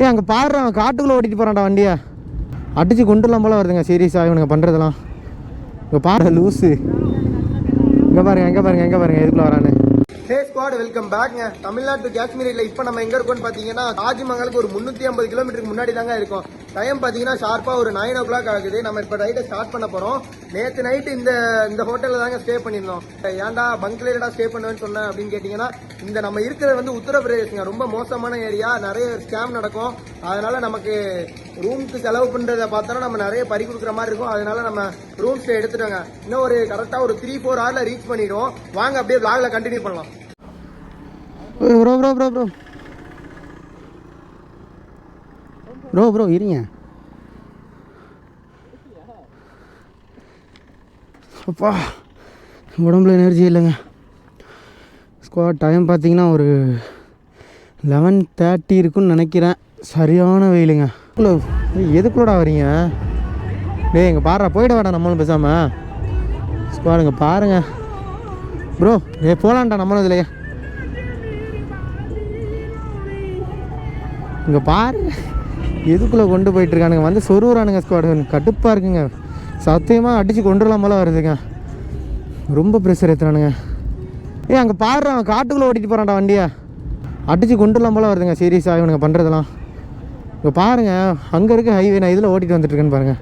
அங்கே பாடுறான், காட்டுக்குள்ளே ஓட்டிட்டு போகிறான்டா வண்டியை. அடித்து கொண்டுலாம் போல வருதுங்க சீரியஸாக இவனுங்க பண்ணுறதெல்லாம். இங்கே பாரு லூஸு. இங்கே பாருங்க எதுக்குள்ள வரானு. ஹே ஸ்குவாட், வெல்கம் பேக்ங்க. தமிழ்நாடு டு காஷ்மீரில் இப்போ நம்ம எங்கே இருக்கோம்னு பார்த்தீங்கன்னா தாஜ்மஹாலுக்கு ஒரு 350 கிலோமீட்டருக்கு முன்னாடி தாங்க இருக்கும். டைம் பார்த்தீங்கன்னா ஷார்ப்பாக ஒரு 9 o'clock ஆகுது. நம்ம இப்போ ரைட்டை ஸ்டார்ட் பண்ண போகிறோம். நேற்று நைட்டு இந்த ஹோட்டலில் தாங்க ஸ்டே பண்ணியிருந்தோம். ஏன்டா பங்க்லேடா ஸ்டே பண்ணுவேன்னு சொன்னேன் அப்படின்னு கேட்டிங்கன்னா, இந்த நம்ம இருக்கிறது வந்து உத்தரப்பிரதேசங்க. ரொம்ப மோசமான ஏரியா, நிறைய ஸ்கேம் நடக்கும். அதனால நமக்கு ரூமுக்கு செலவு பண்ணுறதை பார்த்தோன்னா நம்ம நிறைய பறி கொடுக்குற மாதிரி இருக்கும். அதனால நம்ம ரூம் ஸ்டே எடுத்துட்டோங்க. இன்னும் ஒரு கரெக்டாக ஒரு 3-4 hours ரீச் பண்ணிடுவோம். வாங்க அப்படியே vlogல கண்டினியூ பண்ணலாம். ப்ரோ இருங்க. அப்பா உடம்புல எனர்ஜி இல்லைங்க. ஸ்குவாட் டைம் பார்த்தீங்கன்னா ஒரு 11:30 இருக்குன்னு நினைக்கிறேன். சரியான வெயிலுங்க. எதுக்குள்ளடா வரீங்க? டேய் இங்கே பாடுறா, போயிட வேடா நம்மளும் பேசாமல். ஸ்குவாடுங்க பாருங்க ப்ரோ. போகலான்டா நம்மளும் இதுலையே. இங்கே பாருங்க எதுக்குள்ளே கொண்டு போயிட்டுருக்கானுங்க. வந்து சொருவுறானுங்க ஸ்குவாடு. கடுப்பாக இருக்குங்க. சத்தியமாக அடித்து கொண்டுலாம் போல வருதுங்க. ரொம்ப ப்ரெஷர் ஏற்றுறானுங்க. அங்கே பாடுறான், காட்டுக்குள்ளே ஓட்டிட்டு போகிறான்டா வண்டியை. அடித்து கொண்டுலாம் போல வருதுங்க சீரியஸாக இவனுங்க பண்ணுறதெல்லாம். இங்கே பாருங்கள் அங்கே இருக்க ஹைவே, நான் இதில் ஓட்டிகிட்டு வந்துட்டுருக்கேன்னு பாருங்கள்.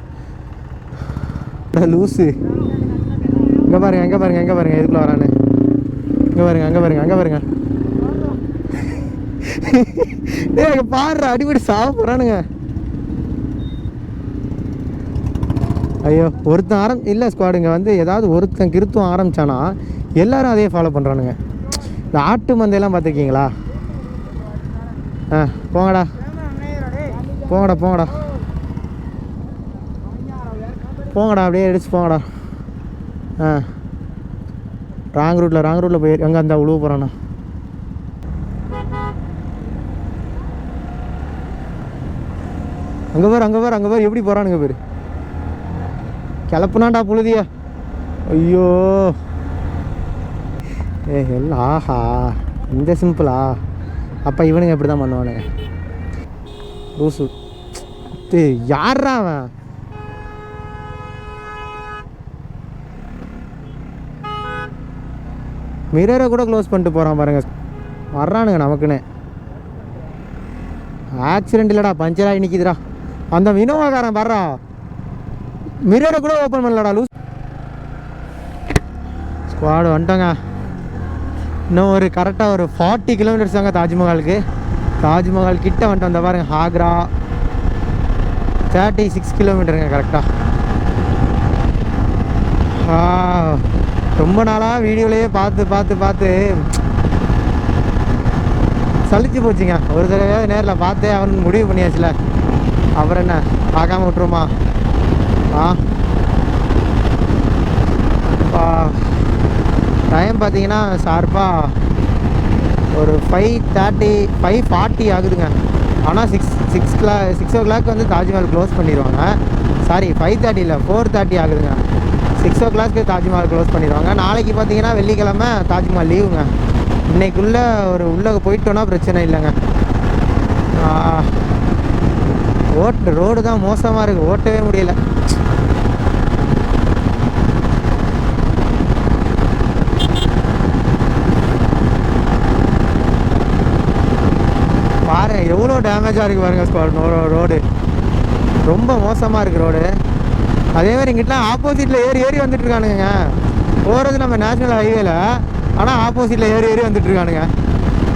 லூஸு. இங்கே பாருங்க எதுக்குள்ளே வரானு. இங்கே பாருங்க அங்கே பாடுற அடிப்படி சாவ போகிறானுங்க. ஐயோ ஒருத்தன் இல்லை ஸ்குவாடுங்க. வந்து ஏதாவது ஒருத்தன் கிருத்துவம் ஆரம்பித்தானா எல்லோரும் அதே ஃபாலோ பண்ணுறானுங்க. இந்த ஆட்டு மந்தையெல்லாம் பார்த்துருக்கீங்களா? போங்கடா அப்படியே அடிச்சு போங்கடா. ராங் ரூட்டில் போய் எங்கே அந்த உழுவ போகிறானா. அங்கே பாரு எப்படி போகிறானுங்க பேர். கிளப்புனாண்டா புழுதிய. ஐயோ எல்லாம் ஆஹா இந்த சிம்பிளா. அப்போ இவனுங்க எப்படி தான் பண்ணுவானுங்க. லூசு யாரா அவன்? மிரரை கூட க்ளோஸ் பண்ணிட்டு போகிறான் பாருங்க. வர்றானுங்க நமக்குன்னு. ஆக்சிடென்ட் இல்லைடா, பஞ்சராகி நிற்கிதுடா. அந்த வினோகாரன் வர்றா, மிரரை கூட ஓப்பன் பண்ணலடா லூஸ். ஸ்குவாடு வந்துட்டோங்க. இன்னும் ஒரு கரெக்டாக ஒரு 40 கிலோமீட்டர்ஸ் தாங்க தாஜ்மஹாலுக்கு. தாஜ்மஹால் கிட்ட வந்துட்டு வந்த பாருங்க. ஆக்ரா 36 கிலோமீட்டருங்க கரெக்டாக. ரொம்ப நாளாக வீடியோலேயே பார்த்து சலிச்சு போச்சுங்க. ஒரு தடவையாவது நேரில் பார்த்தே அவன் முடிவு பண்ணியாச்சுல. அப்புறம் என்ன பார்க்காம விட்டுருமா? டைம் பார்த்தீங்கன்னா ஷார்ப்பாக ஒரு 5:40 ஆகுதுங்க. ஆனால் 6 o'clock வந்து தாஜ்மஹால் க்ளோஸ் பண்ணிடுவாங்க. சாரி 5:30 இல்லை 4:30 ஆகுதுங்க. 6 o'clock தாஜ்மஹால் க்ளோஸ் பண்ணிடுவாங்க. நாளைக்கு பார்த்தீங்கன்னா வெள்ளிக்கிழமை தாஜ்மஹால் லீவுங்க. இன்னைக்குள்ளே உள்ளே போயிட்டோன்னா பிரச்சனை இல்லைங்க. ரோடு தான் மோசமாக இருக்குது, ஓட்டவே முடியல. பாருங்க எவ்வளோ டேமேஜாக இருக்குது பாருங்க ஸ்குவாட். ரோடு ரொம்ப மோசமாக இருக்குது ரோடு. அதே மாதிரி இங்கிட்டலாம் ஆப்போசிட்டில் ஏறி வந்துட்டுருக்கானுங்க. போகிறது நம்ம நேஷ்னல் ஹைவேல, ஆனால் ஆப்போசிட்டில் ஏறி வந்துட்டுருக்கானுங்க.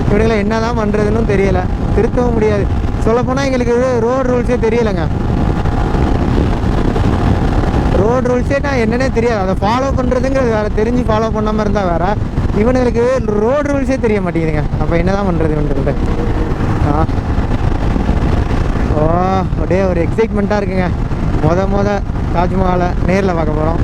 இவனுங்களை என்ன தான் பண்ணுறதுன்னு தெரியலை, திருத்தவும் முடியாது. சொல்லப்போனால் எங்களுக்கு ரோடு ரூல்ஸே தெரியலைங்க. ரோடு ரூல்ஸே நான் என்னன்னே தெரியாது. அதை ஃபாலோ பண்ணுறதுங்கிறது வேறு, தெரிஞ்சு ஃபாலோ பண்ணாமல் இருந்தால் வேறு. இவனுங்களுக்கு ரோடு ரூல்ஸே தெரிய மாட்டேங்குதுங்க. அப்போ என்ன தான் பண்ணுறது இவன்ட்டு? அப்படியே ஒரு எக்ஸைட்மெண்ட்டாக இருக்குங்க. மொத தாஜ்மஹாலை நேரில் பார்க்க போகிறோம்.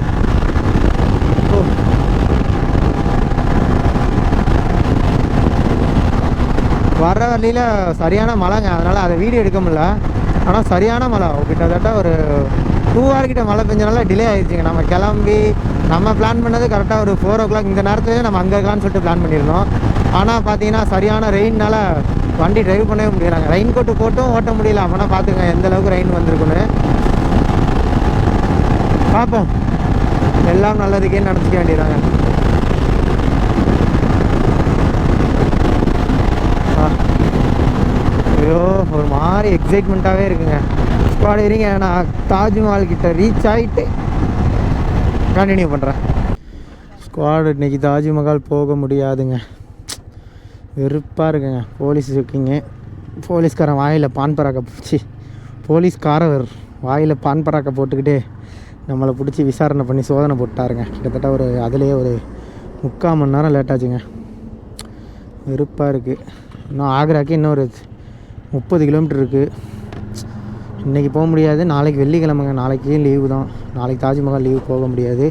வர்ற வழியில் சரியான மழைங்க, அதனால் அதை வீடியோ எடுக்க முடியல. ஆனால் சரியான மழை, கிட்டத்தட்ட ஒரு 2 hours கிட்ட மழை பெஞ்சனால டிலே ஆகிடுச்சிங்க. நம்ம கிளம்பி நம்ம பிளான் பண்ணது கரெக்டாக ஒரு 4 o'clock இந்த நேரத்துலேயே நம்ம அங்கே இருக்கான்னு சொல்லிட்டு பிளான் பண்ணியிருந்தோம். ஆனால் பார்த்தீங்கன்னா சரியான ரெயின்னால வண்டி டிரைவ் பண்ணவே முடியலாங்க. ரெயின் கோட்டு போட்டும் ஓட்ட முடியல. அப்போனா பார்த்துங்க எந்த அளவுக்கு ரெயின் வந்திருக்குன்னு. பார்ப்போம், எல்லாம் நல்லதுக்கே நடந்துக்க வேண்டியதாங்க. ஐயோ ஒரு மாதிரி எக்ஸைட்மெண்ட்டாகவே இருக்குங்க. ஸ்குவாட் இருங்க, நான் தாஜ்மஹால் கிட்ட ரீச் ஆகிட்டு கண்டினியூ பண்ணுறேன். ஸ்குவாட் இன்றைக்கி தாஜ்மஹால் போக முடியாதுங்க. வெறுப்பாக இருக்குங்க. போலீஸ் இருக்கீங்க, போலீஸ்காரன் வாயில் பான் பராக்க பிடிச்சி, போலீஸ்காரர் வாயில் பான் பராக்க போட்டுக்கிட்டு நம்மளை பிடிச்சி விசாரணை பண்ணி சோதனை போட்டாருங்க. கிட்டத்தட்ட ஒரு அதுலேயே ஒரு 3/4 மணி நேரம் லேட் ஆச்சுங்க. வெறுப்பாக இருக்குது. இன்னும் ஆக்ராக்கு இன்னும் ஒரு 30 கிலோமீட்டர் இருக்குது. இன்றைக்கி போக முடியாது, நாளைக்கு வெள்ளிக்கிழமைங்க, நாளைக்கு லீவு தான். நாளைக்கு தாஜ்மஹால் லீவு போக முடியாது.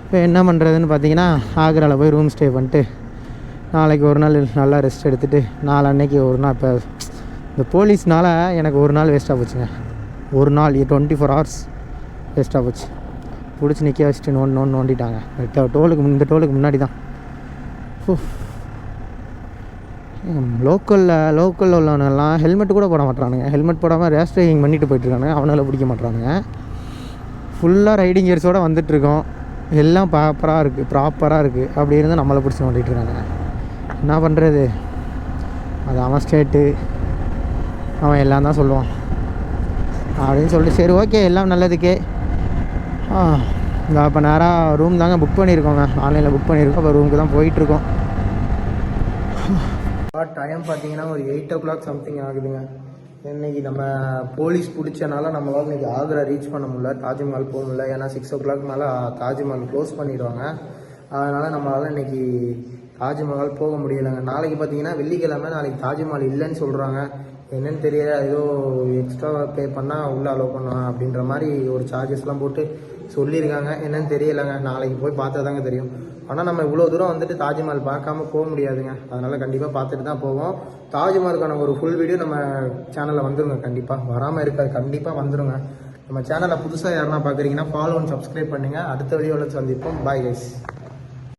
இப்போ என்ன பண்ணுறதுன்னு பார்த்தீங்கன்னா, ஆக்ராவில் போய் ரூம் ஸ்டே பண்ணிட்டு நாளைக்கு ஒரு நாள் நல்லா ரெஸ்ட் எடுத்துகிட்டு நாளன்னைக்கு ஒரு நாள். இப்போ இந்த போலீஸ்னால் எனக்கு ஒரு நாள் வேஸ்ட்டாக போச்சுங்க. ஒரு நாள் 24 ஹவர்ஸ் வேஸ்ட்டாக போச்சு. பிடிச்சி நிற்க வச்சுட்டு நோண்டிட்டாங்க. இந்த டோலுக்கு முன்னாடி தான். லோக்கலில் உள்ளவனெல்லாம் ஹெல்மெட் கூட போட மாட்டானுங்க. ஹெல்மெட் போடாமல் ரேஸ் ட்ரைவிங் பண்ணிட்டு போயிட்டுருக்கானுங்க. அவனால பிடிக்க மாட்டானுங்க. ஃபுல்லாக ரைடிங் கியர்ஸோடு வந்துட்டுருக்கோம். எல்லாம் ப்ராப்பராக இருக்குது. அப்படி இருந்தால் நம்மளை பிடிச்சி நோண்டிகிட்ருக்காங்க. என்ன பண்ணுறது? அது அவன் ஸ்டேட்டு, அவன் எல்லாம் தான் சொல்லுவான் அப்படின்னு சொல்லிட்டு சரி ஓகே எல்லாம் நல்லதுக்கே. இப்போ நேராக ரூம் தாங்க புக் பண்ணியிருக்கோங்க. ஆன்லைனில் புக் பண்ணியிருக்கோம். இப்போ ரூமுக்கு தான் போயிட்டுருக்கோம். டைம் பார்த்தீங்கன்னா ஒரு 8 o'clock சம்திங் ஆகுதுங்க. இன்றைக்கி நம்ம போலீஸ் பிடிச்சனால நம்மளால் இன்றைக்கி ஆக்ரா ரீச் பண்ண முடியல, தாஜ்மஹால் போக முடியல. ஏன்னா 6 o'clock மேலே தாஜ்மஹால் க்ளோஸ் பண்ணிடுவாங்க. அதனால் நம்மளால் இன்றைக்கி தாஜ்மஹால் போக முடியலைங்க. நாளைக்கு பார்த்தீங்கன்னா வெள்ளிக்கிழமை, நாளைக்கு தாஜ்மஹால் இல்லைன்னு சொல்கிறாங்க. என்னென்னு தெரியல, ஏதோ எக்ஸ்ட்ரா பே பண்ணால் உள்ளே அலோவ் பண்ணுவாங்க அப்படின்ற மாதிரி ஒரு சார்ஜஸ்லாம் போட்டு சொல்லியிருக்காங்க. என்னென்னு தெரியலைங்க, நாளைக்கு போய் பார்த்தா தாங்க தெரியும். ஆனால் நம்ம இவ்வளோ தூரம் வந்துட்டு தாஜ்மஹால் பார்க்காம போக முடியாதுங்க. அதனால் கண்டிப்பாக பார்த்துட்டு தான் போவோம். தாஜ்மஹாலுக்கான ஒரு ஃபுல் வீடியோ நம்ம சேனலில் வந்துருங்க. கண்டிப்பாக வராமல் இருக்காது, கண்டிப்பாக வந்துருங்க. நம்ம சேனலை புதுசாக யாருன்னா பார்க்குறீங்கன்னா ஃபாலோ அண்ட் சப்ஸ்கிரைப் பண்ணுங்கள். அடுத்த வீடியோவில் சந்திப்போம். Bye guys.